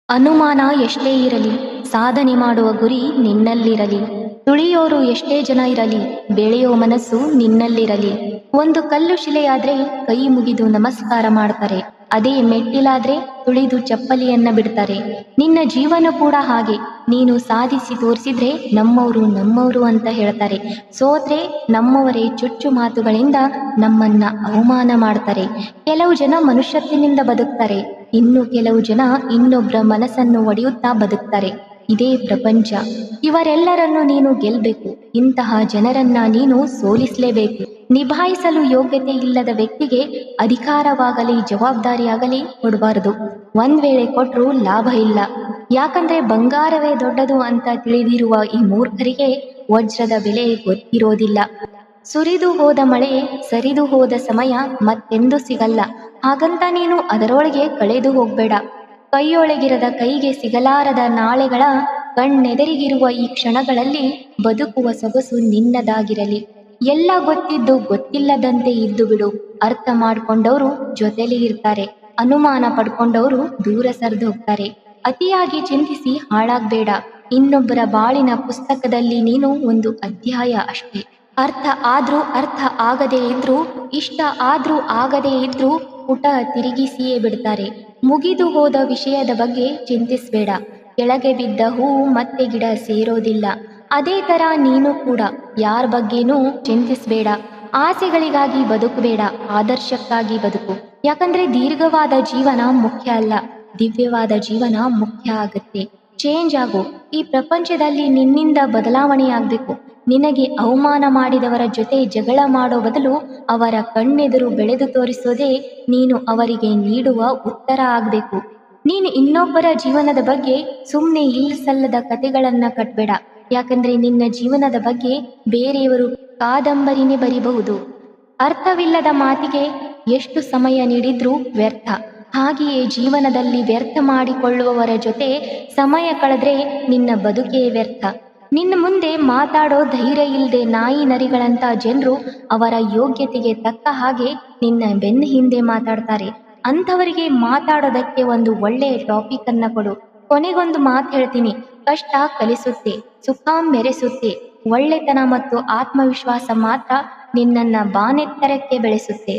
ಅನುಮಾನ ಎಷ್ಟೇ ಇರಲಿ, ಸಾಧನೆ ಮಾಡುವ ಗುರಿ ನಿನ್ನಲ್ಲಿರಲಿ. ತುಳಿಯೋರು ಎಷ್ಟೇ ಜನ ಇರಲಿ, ಬೆಳೆಯೋ ಮನಸ್ಸು ನಿನ್ನಲ್ಲಿರಲಿ. ಒಂದು ಕಲ್ಲು ಶಿಲೆಯಾದ್ರೆ ಕೈ ಮುಗಿದು ನಮಸ್ಕಾರ ಮಾಡ್ತಾರೆ. ಅದೇ ಮೆಟ್ಟಿಲಾದ್ರೆ ತುಳಿದು ಚಪ್ಪಲಿಯನ್ನ ಬಿಡ್ತಾರೆ. ನಿನ್ನ ಜೀವನ ಕೂಡ ಹಾಗೆ. ನೀನು ಸಾಧಿಸಿ ತೋರಿಸಿದ್ರೆ ನಮ್ಮವರು ನಮ್ಮವರು ಅಂತ ಹೇಳ್ತಾರೆ. ಸೋತ್ರೆ ನಮ್ಮವರೇ ಚುಚ್ಚು ಮಾತುಗಳಿಂದ ನಮ್ಮನ್ನ ಅವಮಾನ ಮಾಡ್ತಾರೆ. ಕೆಲವು ಜನ ಮನುಷ್ಯತ್ವದಿಂದ ಬದುಕ್ತಾರೆ, ಇನ್ನು ಕೆಲವು ಜನ ಇನ್ನೊಬ್ಬರ ಮನಸ್ಸನ್ನು ಒಡೆಯುತ್ತಾ ಬದುಕ್ತಾರೆ. ಇದೇ ಪ್ರಪಂಚ. ಇವರೆಲ್ಲರನ್ನು ನೀನು ಗೆಲ್ಬೇಕು. ಇಂತಹ ಜನರನ್ನ ನೀನು ಸೋಲಿಸಲೇಬೇಕು. ನಿಭಾಯಿಸಲು ಯೋಗ್ಯತೆ ಇಲ್ಲದ ವ್ಯಕ್ತಿಗೆ ಅಧಿಕಾರವಾಗಲಿ ಜವಾಬ್ದಾರಿಯಾಗಲಿ ಕೊಡಬಾರದು. ಒಂದ್ ವೇಳೆ ಕೊಟ್ರೂ ಲಾಭ ಇಲ್ಲ. ಯಾಕಂದ್ರೆ ಬಂಗಾರವೇ ದೊಡ್ಡದು ಅಂತ ತಿಳಿದಿರುವ ಈ ಮೂರ್ಖರಿಗೆ ವಜ್ರದ ಬೆಲೆ ಗೊತ್ತಿರೋದಿಲ್ಲ. ಸುರಿದು ಹೋದ ಮಳೆ, ಸರಿದು ಹೋದ ಸಮಯ ಮತ್ತೆಂದೂ ಸಿಗಲ್ಲ. ಹಾಗಂತ ನೀನು ಅದರೊಳಗೆ ಕಳೆದು ಹೋಗ್ಬೇಡ. ಕೈಯೊಳಗಿರದ ಕೈಗೆ ಸಿಗಲಾರದ ನಾಳೆಗಳ ಕಣ್ಣೆದರಿಗಿರುವ ಈ ಕ್ಷಣಗಳಲ್ಲಿ ಬದುಕುವ ಸೊಗಸು ನಿನ್ನದಾಗಿರಲಿ. ಎಲ್ಲ ಗೊತ್ತಿದ್ದು ಗೊತ್ತಿಲ್ಲದಂತೆ ಇದ್ದು ಬಿಡು. ಅರ್ಥ ಮಾಡ್ಕೊಂಡವರು ಜೊತೆಲಿ ಇರ್ತಾರೆ, ಅನುಮಾನ ಪಡ್ಕೊಂಡವರು ದೂರ ಸರಿದು ಹೋಗ್ತಾರೆ. ಅತಿಯಾಗಿ ಚಿಂತಿಸಿ ಹಾಳಾಗ್ಬೇಡ. ಇನ್ನೊಬ್ಬರ ಬಾಳಿನ ಪುಸ್ತಕದಲ್ಲಿ ನೀನು ಒಂದು ಅಧ್ಯಾಯ ಅಷ್ಟೇ. ಅರ್ಥ ಆದ್ರೂ ಅರ್ಥ ಆಗದೇ ಇದ್ರೂ, ಇಷ್ಟ ಆದ್ರೂ ಆಗದೇ ಇದ್ರೂ ಪುಟ ತಿರುಗಿಸಿಯೇ ಬಿಡ್ತಾರೆ. ಮುಗಿದು ಹೋದ ವಿಷಯದ ಬಗ್ಗೆ ಚಿಂತಿಸ್ಬೇಡ. ಕೆಳಗೆ ಬಿದ್ದ ಹೂವು ಮತ್ತೆ ಗಿಡ ಸೇರೋದಿಲ್ಲ. ಅದೇ ತರ ನೀನು ಕೂಡ ಯಾರ ಬಗ್ಗೆನೂ ಚಿಂತಿಸ್ಬೇಡ. ಆಸೆಗಳಿಗಾಗಿ ಬದುಕಬೇಡ, ಆದರ್ಶಕ್ಕಾಗಿ ಬದುಕು. ಯಾಕಂದ್ರೆ ದೀರ್ಘವಾದ ಜೀವನ ಮುಖ್ಯ ಅಲ್ಲ, ದಿವ್ಯವಾದ ಜೀವನ ಮುಖ್ಯ ಆಗತ್ತೆ. ಚೇಂಜ್ ಆಗು. ಈ ಪ್ರಪಂಚದಲ್ಲಿ ನಿನ್ನಿಂದ ಬದಲಾವಣೆಯಾಗಬೇಕು. ನಿನಗೆ ಅವಮಾನ ಮಾಡಿದವರ ಜೊತೆ ಜಗಳ ಮಾಡೋ ಬದಲು ಅವರ ಕಣ್ಣೆದುರು ಬೆಳೆದು ತೋರಿಸೋದೇ ನೀನು ಅವರಿಗೆ ನೀಡುವ ಉತ್ತರ ಆಗಬೇಕು. ನೀನು ಇನ್ನೊಬ್ಬರ ಜೀವನದ ಬಗ್ಗೆ ಸುಮ್ಮನೆ ಇಲ್ಲಸಲ್ಲದ ಕತೆಗಳನ್ನ ಕಟ್ಬೇಡ. ಯಾಕಂದ್ರೆ ನಿನ್ನ ಜೀವನದ ಬಗ್ಗೆ ಬೇರೆಯವರು ಕಾದಂಬರಿನೇ ಬರಿಬಹುದು. ಅರ್ಥವಿಲ್ಲದ ಮಾತಿಗೆ ಎಷ್ಟು ಸಮಯ ನೀಡಿದ್ರೂ ವ್ಯರ್ಥ. ಹಾಗೆಯೇ ಜೀವನದಲ್ಲಿ ವ್ಯರ್ಥ ಮಾಡಿಕೊಳ್ಳುವವರ ಜೊತೆ ಸಮಯ ಕಳೆದ್ರೆ ನಿನ್ನ ಬದುಕೇ ವ್ಯರ್ಥ. ನಿನ್ನ ಮುಂದೆ ಮಾತಾಡೋ ಧೈರ್ಯ ಇಲ್ಲದೆ ನಾಯಿ ನರಿಗಳಂತ ಜನರು ಅವರ ಯೋಗ್ಯತೆಗೆ ತಕ್ಕ ಹಾಗೆ ನಿನ್ನ ಬೆನ್ನ ಹಿಂದೆ ಮಾತಾಡ್ತಾರೆ. ಅಂಥವರಿಗೆ ಮಾತಾಡೋದಕ್ಕೆ ಒಂದು ಒಳ್ಳೆಯ ಟಾಪಿಕ್ ಅನ್ನ ಕೊಡು. ಕೊನೆಗೊಂದು ಮಾತು ಹೇಳ್ತೀನಿ, ಕಷ್ಟ ಕಲಿಸುತ್ತೆ, ಸುಖ ಮೆರೆಸುತ್ತೆ. ಒಳ್ಳೆತನ ಮತ್ತು ಆತ್ಮವಿಶ್ವಾಸ ಮಾತ್ರ ನಿನ್ನನ್ನ ಬಾನೆತ್ತರಕ್ಕೆ ಬೆಳೆಸುತ್ತೆ.